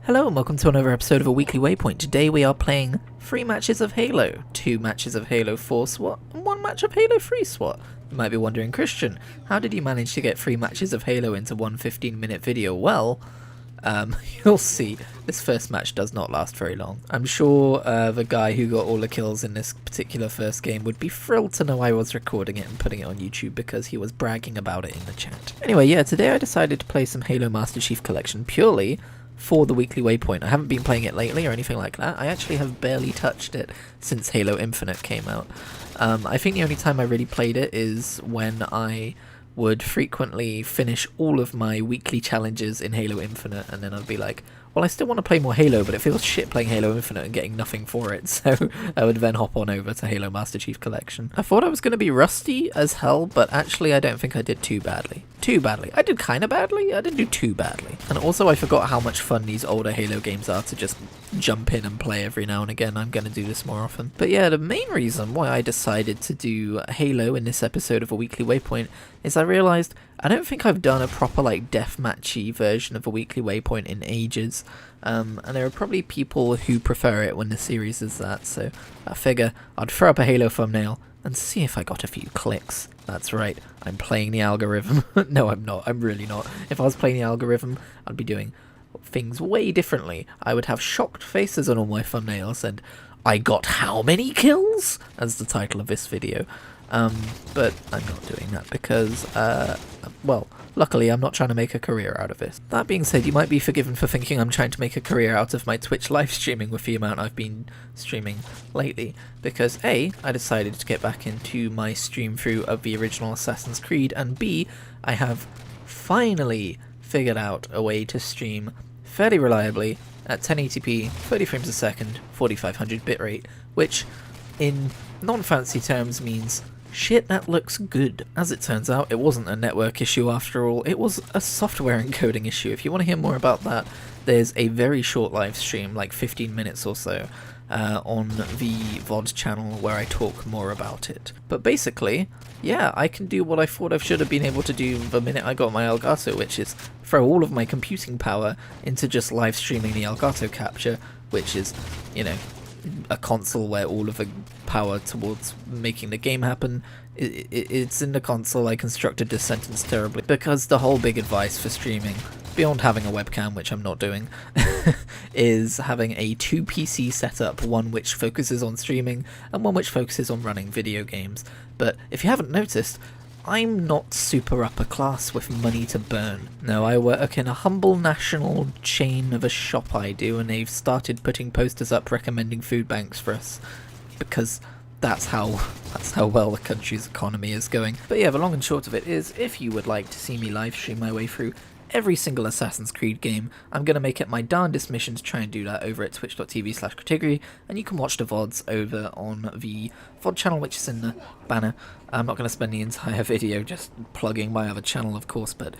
Hello and welcome to another episode of a weekly Waypoint. Today we are playing 3 matches of Halo, 2 matches of Halo 4 SWAT, and 1 match of Halo 3 SWAT. You might be wondering, Christian, how did you manage to get 3 matches of Halo into one 15-minute video? Well, you'll see, this first match does not last very long. I'm sure the guy who got all the kills in this particular first game would be thrilled to know I was recording it and putting it on YouTube because he was bragging about it in the chat. Anyway, yeah, today I decided to play some Halo Master Chief Collection purely for the weekly Waypoint. I haven't been playing it lately or anything like that. I actually have barely touched it since Halo Infinite came out. I think the only time I really played it is when I would frequently finish all of my weekly challenges in Halo Infinite, and then I'd be like, well, I still want to play more Halo, but it feels shit playing Halo Infinite and getting nothing for it, so I would then hop on over to Halo Master Chief Collection. I thought I was going to be rusty as hell, but actually I don't think I did too badly. I did kind of badly, I didn't do too badly. And also I forgot how much fun these older Halo games are to just jump in and play every now and again. I'm going to do this more often. But yeah, the main reason why I decided to do Halo in this episode of a weekly Waypoint is I realised I don't think I've done a proper like deathmatchy version of a weekly Waypoint in ages. And there are probably people who prefer it when the series is that, so I figure I'd throw up a Halo thumbnail and see if I got a few clicks. That's right, I'm playing the algorithm. No, I'm not. I'm really not. If I was playing the algorithm, I'd be doing things way differently. I would have shocked faces on all my thumbnails and I got how many kills? As the title of this video. But I'm not doing that because, well, luckily I'm not trying to make a career out of this. That being said, you might be forgiven for thinking I'm trying to make a career out of my Twitch live streaming with the amount I've been streaming lately, because A, I decided to get back into my stream through of the original Assassin's Creed, and B, I have finally figured out a way to stream fairly reliably at 1080p, 30 frames a second, 4500 bitrate, which in non-fancy terms means shit, that looks good. As it turns out, it wasn't a network issue after all, it was a software encoding issue. If you want to hear more about that, there's a very short live stream, like 15 minutes or so, on the VOD channel where I talk more about it. But basically, yeah, I can do what I thought I should have been able to do the minute I got my Elgato, which is throw all of my computing power into just live streaming the Elgato capture, which is, you know, a console where all of the power towards making the game happen, it's in the console. I constructed this sentence terribly, because the whole big advice for streaming, beyond having a webcam, which I'm not doing, is having a 2 PC setup, one which focuses on streaming and one which focuses on running video games. But if you haven't noticed, I'm not super upper class with money to burn. No, I work in a humble national chain of a shop I do, and they've started putting posters up recommending food banks for us, because that's how well the country's economy is going. But yeah, the long and short of it is, if you would like to see me live stream my way through every single Assassin's Creed game, I'm going to make it my darndest mission to try and do that over at twitch.tv/Kritigri, and you can watch the VODs over on the VOD channel, which is in the banner. I'm not going to spend the entire video just plugging my other channel, of course, but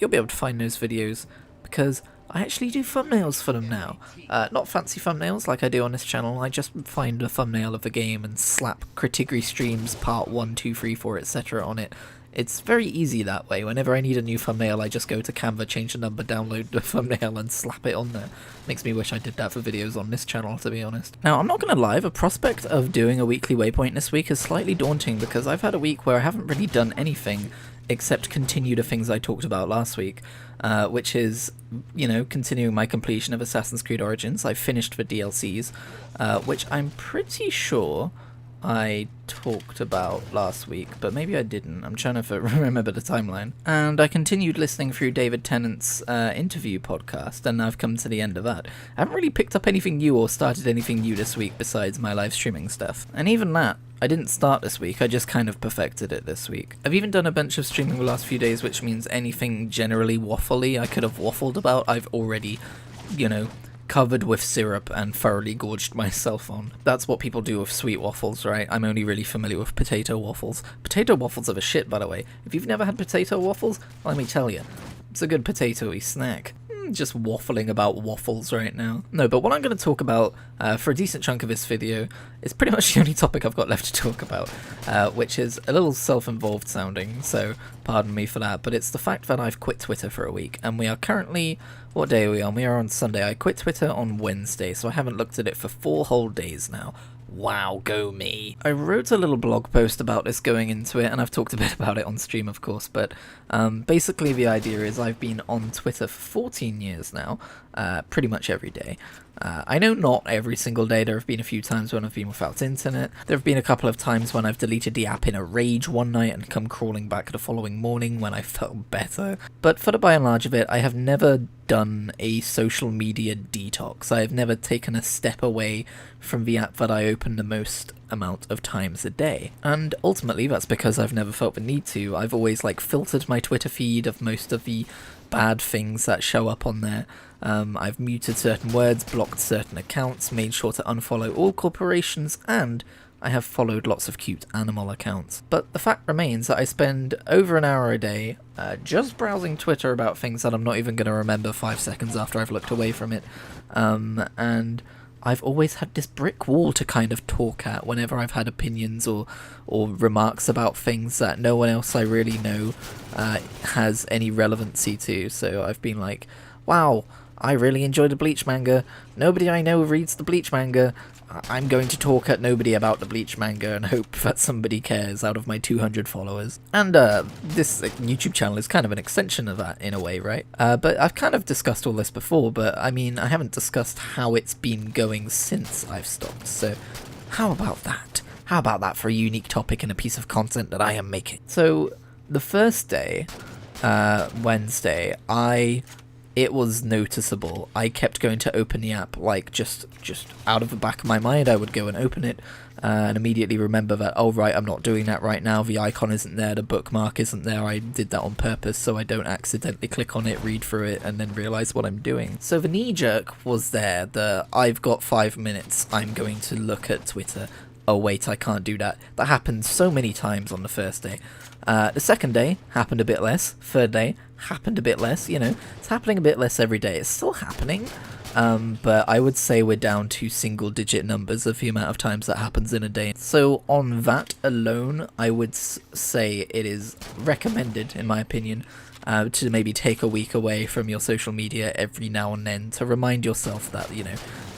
you'll be able to find those videos, because I actually do thumbnails for them now. Not fancy thumbnails like I do on this channel, I just find a thumbnail of the game and slap Kritigri streams part 1, 2, 3, 4, etc. on it. It's very easy that way. Whenever I need a new thumbnail, I just go to Canva, change the number, download the thumbnail, and slap it on there. Makes me wish I did that for videos on this channel, to be honest. Now, I'm not going to lie, the prospect of doing a weekly Waypoint this week is slightly daunting, because I've had a week where I haven't really done anything except continue the things I talked about last week, which is, you know, continuing my completion of Assassin's Creed Origins. I finished the DLCs, which I'm pretty sure I talked about last week, but maybe I didn't. I'm trying to remember the timeline. And I continued listening through David Tennant's interview podcast, and I've come to the end of that. I haven't really picked up anything new or started anything new this week besides my live streaming stuff. And even that, I didn't start this week, I just kind of perfected it this week. I've even done a bunch of streaming the last few days, which means anything generally waffly I could have waffled about, I've already, you know, covered with syrup and thoroughly gorged myself on. That's what people do with sweet waffles, right? I'm only really familiar with potato waffles. Potato waffles are the shit, by the way. If you've never had potato waffles, let me tell you, it's a good potatoey snack. Just waffling about waffles right now. No, but what I'm going to talk about for a decent chunk of this video is pretty much the only topic I've got left to talk about, which is a little self-involved sounding, so pardon me for that, but it's the fact that I've quit Twitter for a week, and we are currently... What day are we on? We are on Sunday. I quit Twitter on Wednesday, so I haven't looked at it for 4 whole days now. Wow, go me. I wrote a little blog post about this going into it, and I've talked a bit about it on stream, of course, but basically the idea is I've been on Twitter for 14 years now, pretty much every day. I know not every single day. There have been a few times when I've been without internet. There have been a couple of times when I've deleted the app in a rage one night and come crawling back the following morning when I felt better. But for the by and large of it, I have never done a social media detox. I have never taken a step away from the app that I open the most amount of times a day. And ultimately, that's because I've never felt the need to. I've always filtered my Twitter feed of most of the bad things that show up on there. I've muted certain words, blocked certain accounts, made sure to unfollow all corporations, and I have followed lots of cute animal accounts. But the fact remains that I spend over an hour a day just browsing Twitter about things that I'm not even going to remember 5 seconds after I've looked away from it. And I've always had this brick wall to kind of talk at whenever I've had opinions or remarks about things that no one else I really know has any relevancy to. So I've been like, wow, I really enjoy the Bleach manga. Nobody I know reads the Bleach manga. I'm going to talk at nobody about the Bleach manga and hope that somebody cares out of my 200 followers. And this YouTube channel is kind of an extension of that in a way, right? But I've kind of discussed all this before, but I mean, I haven't discussed how it's been going since I've stopped. So how about that? How about that for a unique topic and a piece of content that I am making? So the first day, Wednesday, it was noticeable. I kept going to open the app, just out of the back of my mind. I would go and open it and immediately remember that, oh right, I'm not doing that right now. The icon isn't there, the bookmark isn't there. I did that on purpose so I don't accidentally click on it, read through it, and then realize what I'm doing. So the knee jerk was there, I've got 5 minutes, I'm going to look at Twitter. Oh wait, I can't do that. That happened so many times on the first day. The second day happened a bit less. Third day happened a bit less. It's happening a bit less every day. It's still happening, but I would say we're down to single-digit numbers of the amount of times that happens in a day. So on that alone, I would say it is recommended, in my opinion, to maybe take a week away from your social media every now and then to remind yourself that,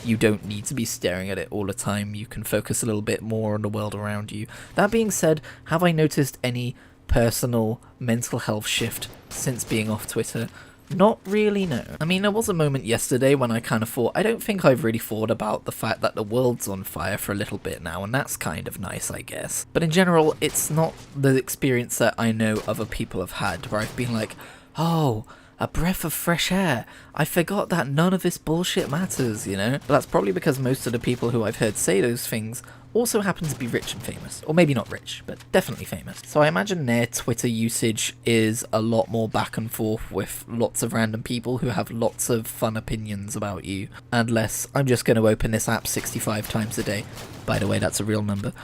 you don't need to be staring at it all the time. You can focus a little bit more on the world around you. That being said, have I noticed any personal mental health shift since being off Twitter? Not really, no. I mean, there was a moment yesterday when I kind of thought, I don't think I've really thought about the fact that the world's on fire for a little bit now, and that's kind of nice, I guess. But in general, it's not the experience that I know other people have had, where I've been like, oh, a breath of fresh air. I forgot that none of this bullshit matters, But that's probably because most of the people who I've heard say those things also happen to be rich and famous. Or maybe not rich, but definitely famous. So I imagine their Twitter usage is a lot more back and forth with lots of random people who have lots of fun opinions about you. Unless I'm just going to open this app 65 times a day. By the way, that's a real number.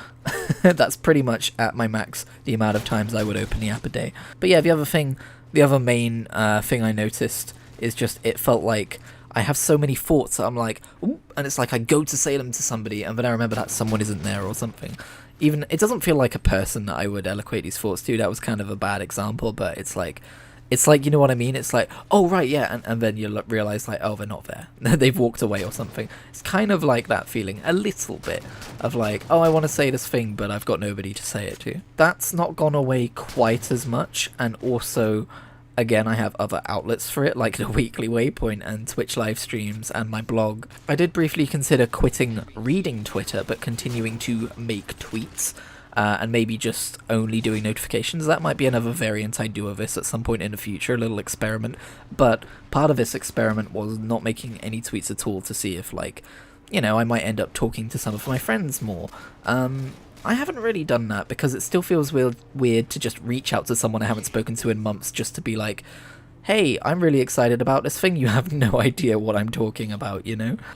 That's pretty much at my max the amount of times I would open the app a day. But yeah, the other main thing I noticed is just it felt like I have so many thoughts that I'm like, ooh, and it's like I go to say them to somebody and then I remember that someone isn't there or something. Even, it doesn't feel like a person that I would eloquate these thoughts to. That was kind of a bad example, but it's like, you know what I mean? It's like, oh right, yeah, and then you realise like, oh, they're not there. They've walked away or something. It's kind of like that feeling, a little bit, of like, oh, I want to say this thing, but I've got nobody to say it to. That's not gone away quite as much, and also, again, I have other outlets for it, like the weekly Waypoint and Twitch live streams and my blog. I did briefly consider quitting reading Twitter, but continuing to make tweets. And maybe just only doing notifications. That might be another variant I do of this at some point in the future, a little experiment. But part of this experiment was not making any tweets at all to see if, I might end up talking to some of my friends more. I haven't really done that because it still feels weird to just reach out to someone I haven't spoken to in months just to be like, hey, I'm really excited about this thing, you have no idea what I'm talking about,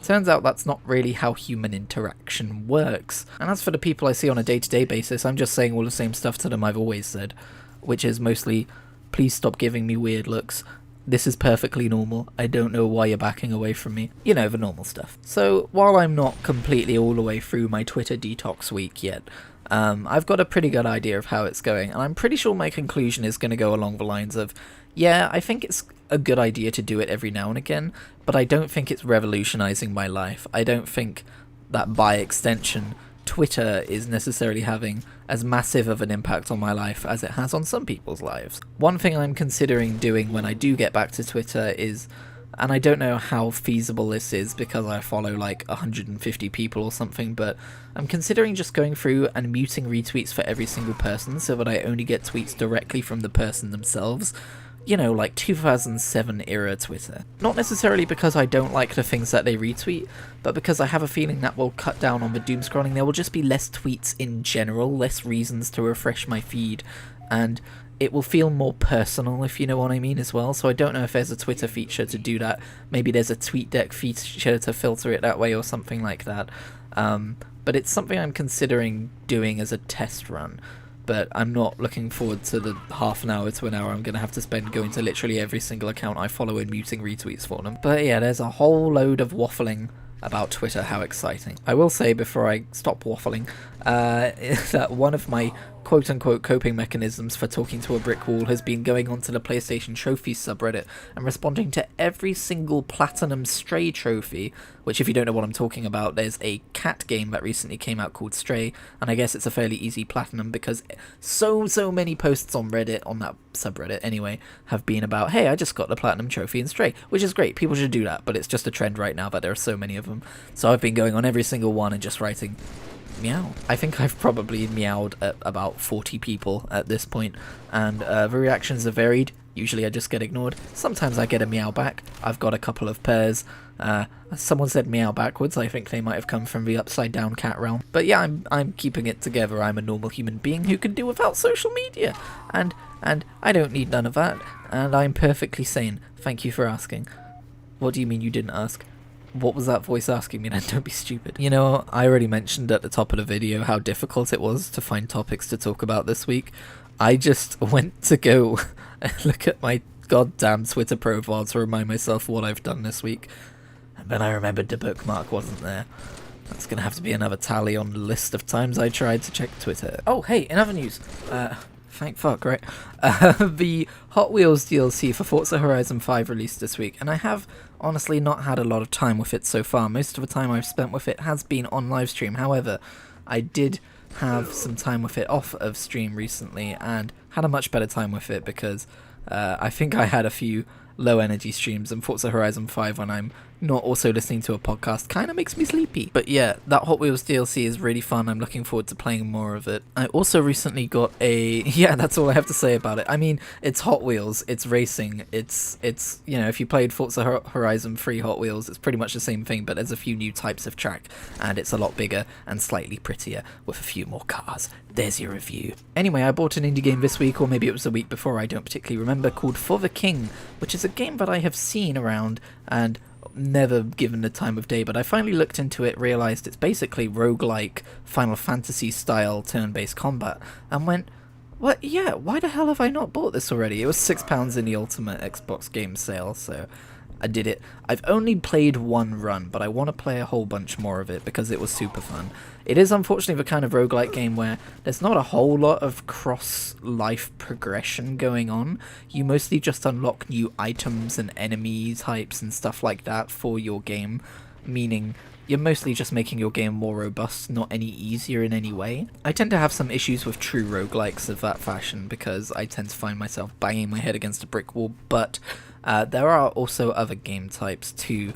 Turns out that's not really how human interaction works. And as for the people I see on a day-to-day basis, I'm just saying all the same stuff to them I've always said, which is mostly, please stop giving me weird looks, This is perfectly normal. I don't know why you're backing away from me. You know, the normal stuff. So, while I'm not completely all the way through my Twitter detox week yet, I've got a pretty good idea of how it's going, and I'm pretty sure my conclusion is going to go along the lines of, yeah, I think it's a good idea to do it every now and again, but I don't think it's revolutionizing my life. I don't think that by extension Twitter is necessarily having as massive of an impact on my life as it has on some people's lives. One thing I'm considering doing when I do get back to Twitter is, and I don't know how feasible this is because I follow like 150 people or something, but I'm considering just going through and muting retweets for every single person so that I only get tweets directly from the person themselves. You know, like 2007 era Twitter. Not necessarily because I don't like the things that they retweet, but because I have a feeling that will cut down on the doom scrolling. There will just be less tweets in general, less reasons to refresh my feed, and it will feel more personal, if you know what I mean, as well. So I don't know if there's a Twitter feature to do that. Maybe there's a TweetDeck feature to filter it that way or something like that. But it's something I'm considering doing as a test run. But I'm not looking forward to the half an hour to an hour I'm going to have to spend going to literally every single account I follow and muting retweets for them. But yeah, there's a whole load of waffling about Twitter. How exciting. I will say before I stop waffling, that one of my quote-unquote coping mechanisms for talking to a brick wall has been going onto the PlayStation Trophies subreddit and responding to every single Platinum Stray trophy, which if you don't know what I'm talking about, there's a cat game that recently came out called Stray, and I guess it's a fairly easy platinum because so many posts on Reddit, on that subreddit anyway, have been about, hey, I just got the Platinum Trophy in Stray, which is great, people should do that, but it's just a trend right now that there are so many of them. So I've been going on every single one and just writing meow. I think I've probably meowed at about 40 people at this point, and the reactions are varied. Usually I just get ignored. Sometimes I get a meow back. I've got a couple of pairs. Someone said meow backwards. I think they might have come from the upside down cat realm. But yeah, I'm keeping it together. I'm a normal human being who can do without social media, and I don't need none of that, and I'm perfectly sane. Thank you for asking. What do you mean you didn't ask? What was that voice asking me then? Don't be stupid. You know, I already mentioned at the top of the video how difficult it was to find topics to talk about this week. I just went to go and look at my goddamn Twitter profile to remind myself what I've done this week. And then I remembered the bookmark wasn't there. That's going to have to be another tally on the list of times I tried to check Twitter. Oh, hey, in other news, thank fuck, right? The Hot Wheels DLC for Forza Horizon 5 released this week, and I have honestly not had a lot of time with it so far. Most of the time I've spent with it has been on livestream. However, I did have some time with it off of stream recently and had a much better time with it because I think I had a few low energy streams, and Forza Horizon 5 when I'm not also listening to a podcast kind of makes me sleepy. But yeah, that Hot Wheels DLC is really fun. I'm looking forward to playing more of it. I also recently got a... yeah, that's all I have to say about it. I mean, it's Hot Wheels, it's racing, it's you know, if you played Forza Horizon 3 Hot Wheels, it's pretty much the same thing, but there's a few new types of track, and it's a lot bigger and slightly prettier with a few more cars. There's your review. Anyway, I bought an indie game this week, or maybe it was the week before, I don't particularly remember, called For the King, which is a game that I have seen around and never given the time of day, but I finally looked into it, realised it's basically roguelike Final Fantasy style turn-based combat, and went, what, yeah, why the hell have I not bought this already? It was £6 in the Ultimate Xbox Game Sale, so I did it. I've only played one run, but I want to play a whole bunch more of it because it was super fun. It is unfortunately the kind of roguelike game where there's not a whole lot of cross-life progression going on. You mostly just unlock new items and enemy types and stuff like that for your game, meaning you're mostly just making your game more robust, not any easier in any way. I tend to have some issues with true roguelikes of that fashion because I tend to find myself banging my head against a brick wall, but there are also other game types too,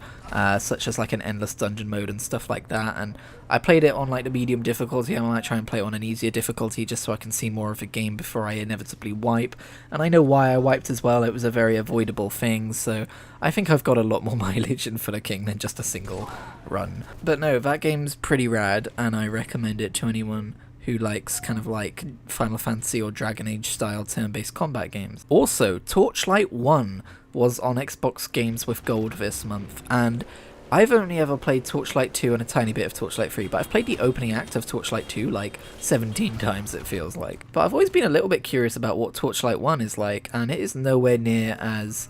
such as like an endless dungeon mode and stuff like that, and I played it on like the medium difficulty. I might try and play it on an easier difficulty just so I can see more of the game before I inevitably wipe, and I know why I wiped as well. It was a very avoidable thing, so I think I've got a lot more mileage in For the King than just a single run. But no, that game's pretty rad, and I recommend it to anyone who likes kind of like Final Fantasy or Dragon Age style turn-based combat games. Also, Torchlight 1 was on Xbox Games with Gold this month, and I've only ever played Torchlight 2 and a tiny bit of Torchlight 3, but I've played the opening act of Torchlight 2 like 17 times, it feels like. But I've always been a little bit curious about what Torchlight 1 is like, and it is nowhere near as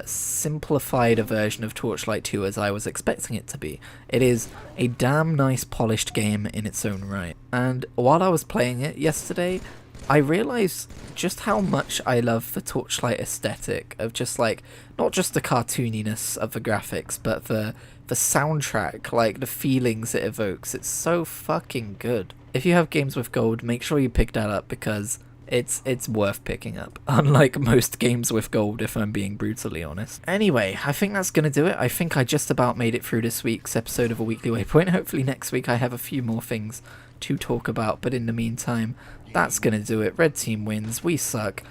simplified a version of Torchlight 2 as I was expecting it to be. It is a damn nice polished game in its own right. And while I was playing it yesterday, I realised just how much I love the Torchlight aesthetic of just like, not just the cartooniness of the graphics, but the soundtrack, like the feelings it evokes. It's so fucking good. If you have games with gold, make sure you pick that up because it's worth picking up, unlike most games with gold, if I'm being brutally honest. Anyway, I think that's gonna do it. I think I just about made it through this week's episode of A Weekly Waypoint. Hopefully next week I have a few more things to talk about, but in the meantime, that's gonna do it. Red team wins, we suck.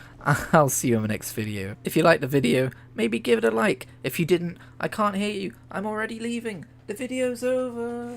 I'll see you in the next video. If you liked the video, maybe give it a like. If you didn't, I can't hear you. I'm already leaving. The video's over.